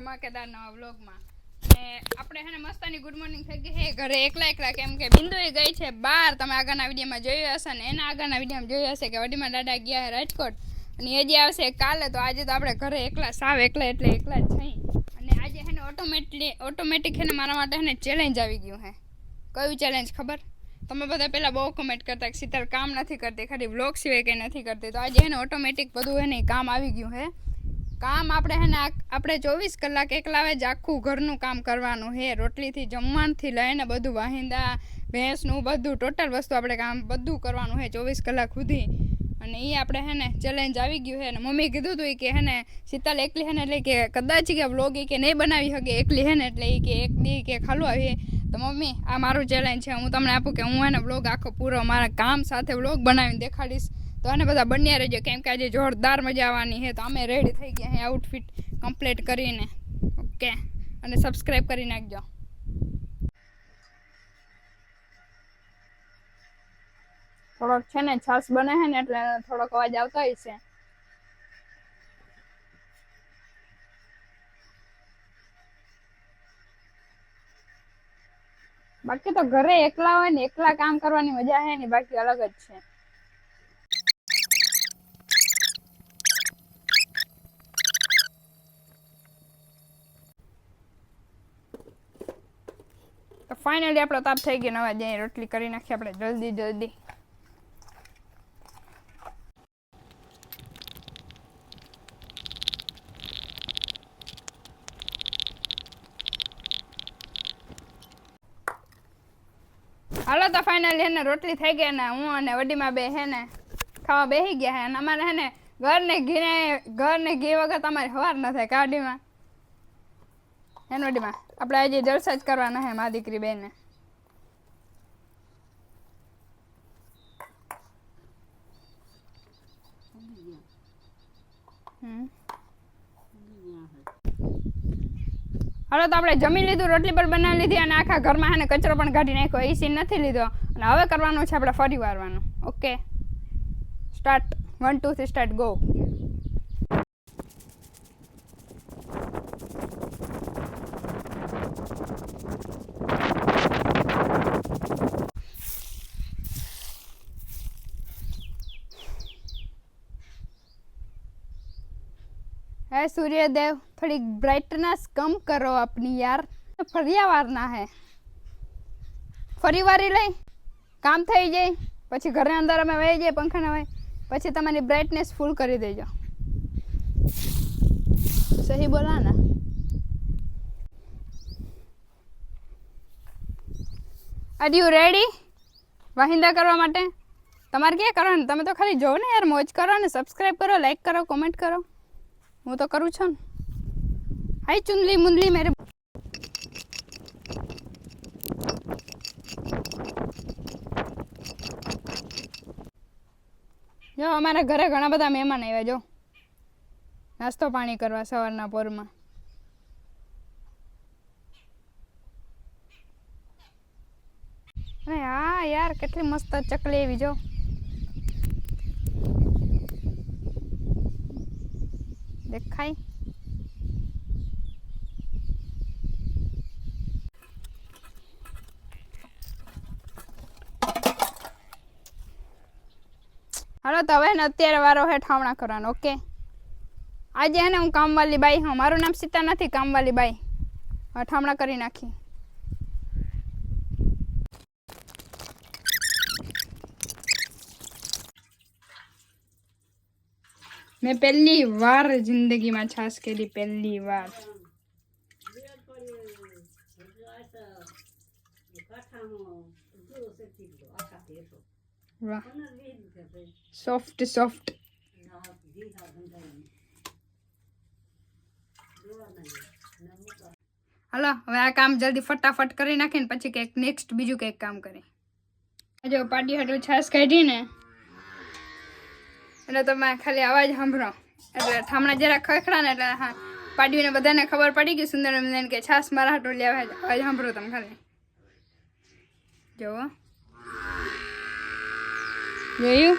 ધમાકેદાર નવા વ્લોગમાં ને આપણે હે ને મસ્તાની ગુડ મોર્નિંગ થઈ ગઈ હે ઘરે એકલા કેમ કે બિંદુ ગઈ છે બહાર. તમે આગળના વિડીયોમાં જોયું હશે ને એના આગળના વિડીયોમાં જોયું હશે કે વડીમાં દાદા ગયા હે રાજકોટ અને એ જે આવશે કાલે. તો આજે તો આપણે ઘરે સાવ એકલા જ થઈ. અને આજે હે ને ઓટોમેટિક હે ને મારા માટે હે ને ચેલેન્જ આવી ગયું હે. કયું ચેલેન્જ ખબર? તમે બધા પહેલાં બહુ કમેન્ટ કરતા કે શીતલ કામ નથી કરતી, ખાલી વ્લોગ સિવાય કંઈ નથી કરતી. તો આજે હે ને ઓટોમેટિક બધું હે ને કામ આવી ગયું હે. કામ આપણે હે ને આપણે 24 કલાક એકલા જ આખું ઘરનું કામ કરવાનું હે. રોટલીથી જમવાથી લઈને બધું વાહિંદા ભેંસનું બધું ટોટલ વસ્તુ આપણે કામ બધું કરવાનું હે 24 કલાક સુધી. અને એ આપણે હે ને ચેલેન્જ આવી ગયું હે ને મમ્મી કીધું હતું કે હે ને શીતલ એકલી હે ને એટલે કે કદાચ કે વ્લોગ કે નહીં બનાવી શકે એકલી હે ને એટલે એ કે એક દી કે ખાલું આવીએ. તો મમ્મી આ મારું ચેલેન્જ છે, હું તમને આપું કે હું હે ને વ્લોગ આખો પૂરો મારા કામ સાથે વ્લોગ બનાવીને દેખાડીશ. તો એને બધા બન્યા રહેજો કેમ કે આજે જોરદાર મજા આવવાની છે. તો અમે રેડી થઈ ગયા હે આઉટફિટ કમ્પ્લીટ કરીને. ઓકે, અને સબસ્ક્રાઈબ કરી નાખજો. થોડોક છે ને છાશ બને છે ને એટલે થોડોક અવાજ આવતો હોય છે. બાકી તો ઘરે એકલા હોય ને એકલા કામ કરવાની મજા છે ને બાકી અલગ જ છે. તો ફાઇનલી આપણો તાપ થઈ ગયો. નવા જઈ રોટલી કરી નાખીએ આપણે જલ્દી. હાલો તો ફાઇનલી હે ને રોટલી થઈ ગયા ને હું અને વડીમાં બે હે ને ખાવા બેસી ગયા હે. અને અમારે હે ને ઘરને ઘી વગર તમારે હવાર ન થાય કાઢીમાં હે ને વડીમાં. આપણે આજે જલસા જ કરવાના હે મા દીકરી બેને. હવે તો આપણે જમી લીધું, રોટલી પણ બનાવી લીધી અને આખા ઘરમાં હે ને કચરો પણ કાઢી નાખ્યો. એ સીન નથી લીધો અને હવે કરવાનું છે આપણે ફરી વારવાનું. Okay, start. 1 2 3 start, go. है सूर्यदेव थोड़ी ब्राइटनेस कम करो अपनी यार. ફરિયાવારના હે ફરીવારી લઈ કામ થઈ જાય પછી ઘરે અંદર અમે વહી જઈએ પંખાના હોય પછી તમારી બ્રાઇટનેસ ફૂલ કરી દેજો. સહી બોલા ને? આર યુ રેડી વાહિંદા કરવા માટે? તમારે ક્યાં કરવાનું? તમે તો ખાલી જોવો ને યાર, મોજ કરો ને સબસ્ક્રાઈબ કરો, લાઈક કરો, કોમેન્ટ કરો. હું તો કરું છું ને. હાય ચુંદલી મુંદલી મેરે. જો અમારા ઘરે ઘણા બધા મહેમાન આવ્યા. જો નાસ્તો પાણી કરવા સવારના પોરમાં. અરે હા યાર, કેટલી મસ્ત ચકલી એવી જો. દેખાય? હાલો તો હવે ને અત્યારે વારો હે ઠામણા કરવાનો. ઓકે, આજે હે ને હું કામવાળી બાઈ હું. મારું નામ સીતા નથી, કામવાળી બાઈ. હવે ઠામણા કરી નાખી. મેં પહેલી વાર જિંદગીમાં છાશ કરી, પહેલી વાર. વાહ, સોફ્ટ. હાલો હવે આ કામ જલ્દી ફટાફટ કરી નાખીને પછી કંઈક નેક્સ્ટ બીજું કંઈક કામ કરી. જો પાડી હાટું છાશ કાઢી ને એટલે તમે ખાલી અવાજ સાંભળો એટલે ઠામણા જરા ખખડા ને એટલે હા પાડીને બધાને ખબર પડી ગઈ સુંદર કે છાશ મારા હાટું લેવા. અવાજ સાંભળો તમે ખાલી. જોવો જોયું?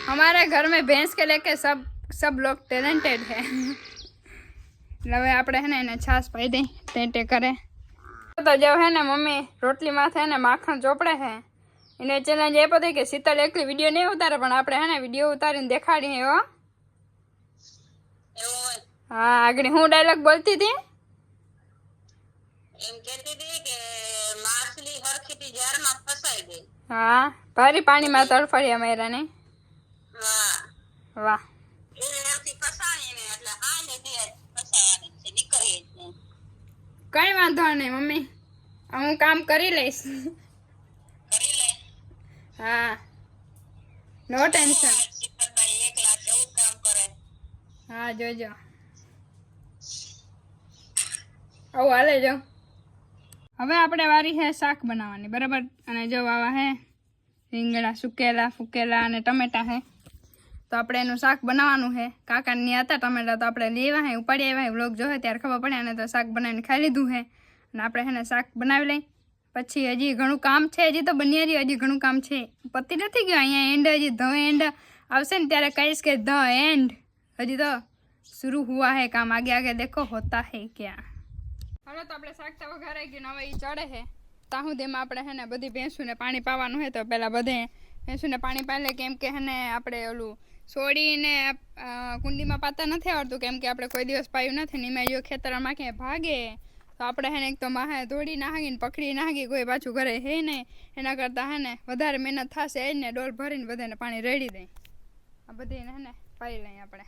हमारे घर में भैंस के लेके सब सब लोग टेलेंटेड है એટલે હવે આપણે હે ને એને છાશ પાઈ દઈ ટેટે કરે તો જો હે ને મમ્મી રોટલી માથે હે ને માખણ ચોપડે છે એને ચેલેન્જ એ પડી કે શીતલ એકલી વિડીયો નહીં ઉતારે પણ આપણે હે ને વિડીયો ઉતારીને દેખાડી હો હા આગળ હું ડાયલોગ બોલતી હતી એમ કહેતી હતી કે માછલી હરખીથી જારમાં ફસાઈ ગઈ હા ભારી પાણીમાં તડફડિયા માર્યા ને વાહ વાહ એ એમથી ફસાણી ને એટલે હા ને દે ફસાવાની છે નીકળી જ નહીં કઈ વાંધો નહીં મમ્મી હું કામ કરી લઈશ કરી લે હા નો ટેન્શન શીતલભાઈ એકલા કેવું કામ કરે હા જોજો આવું હાલે જો હવે આપણે વારી છે શાક બનાવવાની બરાબર અને જો આવા હે રીંગણા સુકેલા ફૂકેલા અને ટમેટા હે તો આપણે એનું શાક બનાવવાનું છે કાકા ની હતા ટમેટા તો આપણે લેવા હે ઉપાડી આવ્યા વ્લોગ જોહે ત્યારે ખબર પડે અને તો શાક બનાવીને ખાઈ લીધું છે અને આપણે એને શાક બનાવી લઈ પછી હજી ઘણું કામ છે હજી તો બની રહ્યું હજી ઘણું કામ છે પતી નથી ગયો અહીંયા એન્ડ હજી ધ એન્ડ આવશે ને ત્યારે કહીશ કે ધ એન્ડ હજી તો शुरू हुआ है काम आगे आगे देखो होता है क्या હાલો તો આપણે શાક તો વઘારાઈ ગયું હવે એ ચડે છે તાહુદીમાં આપણે હે ને બધી ભેંસુને પાણી પાવાનું હોય તો પહેલાં બધે ભેંસુને પાણી પાઈ લે કેમ કે હે ને આપણે ઓલું છોડીને કુંડીમાં પાતા નથી આવડતું કેમ કે આપણે કોઈ દિવસ પાયું નથી ને એમાં જો ખેતરમાં ક્યાંય ભાગે તો આપણે હે ને એક તો માહે દોડી નાખીને પકડી નાખી કોઈ પાછું ઘરે હે નહીં એના કરતાં હે ને વધારે મહેનત થશે એ ને ડોલ ભરીને બધાને પાણી રેડી દઈ આ બધીને હે ને પાઈ લઈએ આપણે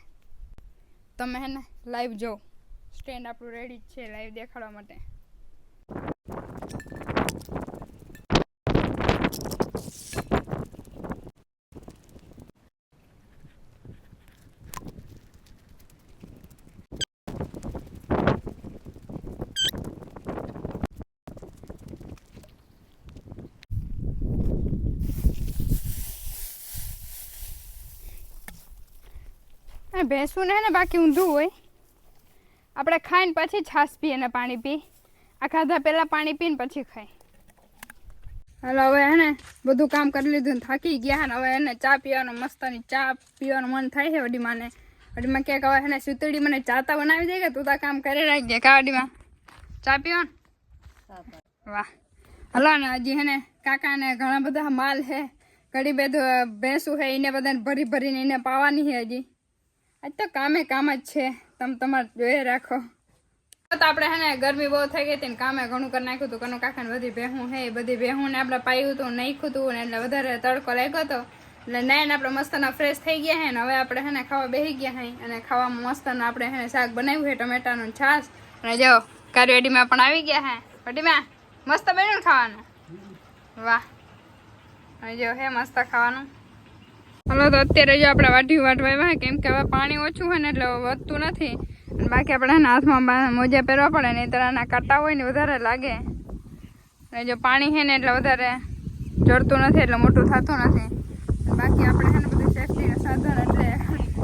તમે હે ને લાઈવ જો સ્ટેન્ડ આપણું રેડી જ છે લાઈવ દેખાડવા માટે ભેંસું ને બાકી ઊંધું હોય આપણે ખાઈને પછી છાશ પીએ ને પાણી પી આ ખાધા પહેલાં પાણી પીને પછી ખાઈ હાલો હવે હે ને બધું કામ કરી લીધું ને થાકી ગયા ને હવે એને ચા પીવાનું મસ્તની ચા પીવાનું મન થાય છે વડીમાં ક્યાંક હવે એને સુતડી મને ચાતા બનાવી દે કે તું તા કામ કરી રાખજે કા વડીમાં ચા પીવાનું વાહ હલો ને હજી હે ને કાકાને ઘણા બધા માલ છે ઘડી બધું ભેંસું છે એને બધાને ભરી ભરીને એને પાવાની છે હજી આજ તો કામે કામ જ છે તમે તમારે જોઈ રાખો તો આપણે હે ને ગરમી બહુ થઈ ગઈ હતી ને કામે ઘણું કરી નાખ્યું હતું કનું કાકાને બધી ભેહું હે બધી ભેહું ને આપણે પાયું હતું નાખ્યું હતું ને એટલે વધારે તડકો લાગ્યો હતો એટલે નાઈને આપણે મસ્તના ફ્રેશ થઈ ગયા હે ને હવે આપણે હે ને ખાવા બેસી ગયા હે અને ખાવામાં મસ્તના આપણે હે ને શાક બનાવ્યું છે ટમેટાનું છાશ અને જો કારવેડીમાં પણ આવી ગયા હે વડીમાં મસ્ત બન્યું ખાવાનું વાહ અને જો હે મસ્ત ખાવાનું હલો તો અત્યારે જો આપણે વાઢી વાટવા કેમ કે હવે પાણી ઓછું હોય ને એટલે વધતું નથી અને બાકી આપણે હાથમાં મોજા પહેરવા પડે ને તરાના કાંટા હોય ને વધારે લાગે અને જો પાણી છે ને એટલે વધારે જડતું નથી એટલે મોટું થતું નથી બાકી આપણે છે ને બધું સેફટીના સાધન એટલે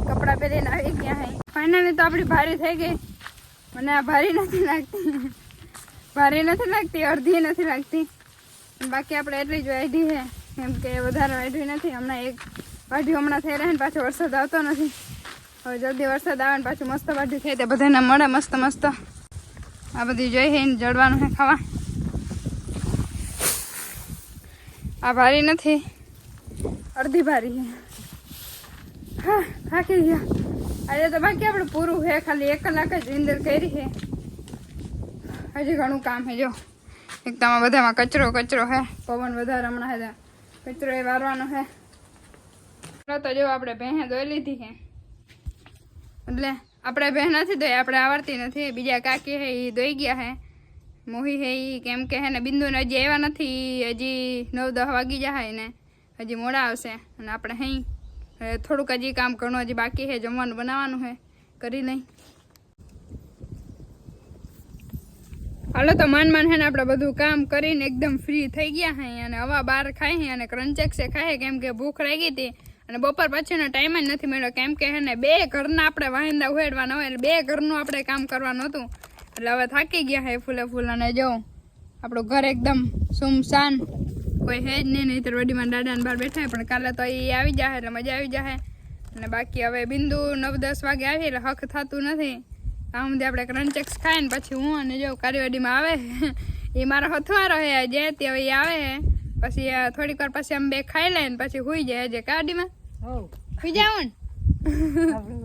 કપડાં પહેરીને આવી ગયા હે ફાઇનલી તો આપણી ભારી થઈ ગઈ મને આ ભારી નથી લાગતી અડધી નથી લાગતી બાકી આપણે એટલી જ વાઢી છે કેમ કે વધારે વાઢી નથી હમણાં એક વાઢી હમણાં થઈ રહે ને પાછો વરસાદ આવતો નથી હવે જલ્દી વરસાદ આવે ને પાછું મસ્ત વાઢી થાય તો બધાને મળે મસ્ત મસ્ત આ બધી જોઈ છે ને જડવાનું છે ખાવા આ ભારી નથી અડધી ભારી છે હા થાકી ગયા આજે તો બાકી આપણે પૂરું છે ખાલી 1 કલાક જ નીંદર કરી છે હજી ઘણું કામ છે જો એકદમ બધામાં કચરો છે પવન વધારે હમણાં છે કચરો એ વારવાનો છે તો જો આપણે ભેંસે ધોઈ લીધી છે એટલે આપણે ભેં નથી ધોઈ આપણે આવડતી નથી બીજા કાકી છે એ ધોઈ ગયા છે મોહી છે એ કેમ કે હે ને બિંદુને હજી આવ્યા નથી હજી 9-10 વાગી જાય ને હજી મોડા આવશે અને આપણે હઈ થોડુંક હજી કામ ઘણું હજી બાકી છે જમવાનું બનાવવાનું છે કરી લઈ હાલો તો માન હે ને આપણે બધું કામ કરીને એકદમ ફ્રી થઈ ગયા હે અને હવા બહાર ખાઈ હે અને ક્રંચેક્સે ખાય કેમ કે ભૂખ લાગી હતી અને બપોર પછીનો ટાઈમ જ નથી મળ્યો કેમ કે હે ને 2 ઘરના આપણે વાહિંદા ઉહેડવાના હોય એટલે 2 ઘરનું આપણે કામ કરવાનું હતું એટલે હવે થાકી ગયા હે ફૂલે અને જો આપણું ઘર એકદમ સુમસાન કોઈ હે જ નહીં તો વડીમાં દાદાને બહાર બેઠા પણ કાલે તો એ આવી જાય એટલે મજા આવી જાય અને બાકી હવે બિંદુ 9-10 વાગે આવી એટલે હક થતું નથી. આમ સુધી આપણે ક્રંચેક્સ ખાય ને પછી હું અને જો કારીવાડીમાં આવે એ મારો હથવારો હે જે તે હવે ઈ આવે પછી થોડીક વાર પછી અમે બે ખાઈ લે ને પછી હુઈ જાય જે કાડીમાં હો હુઈ જાવ ને આપણે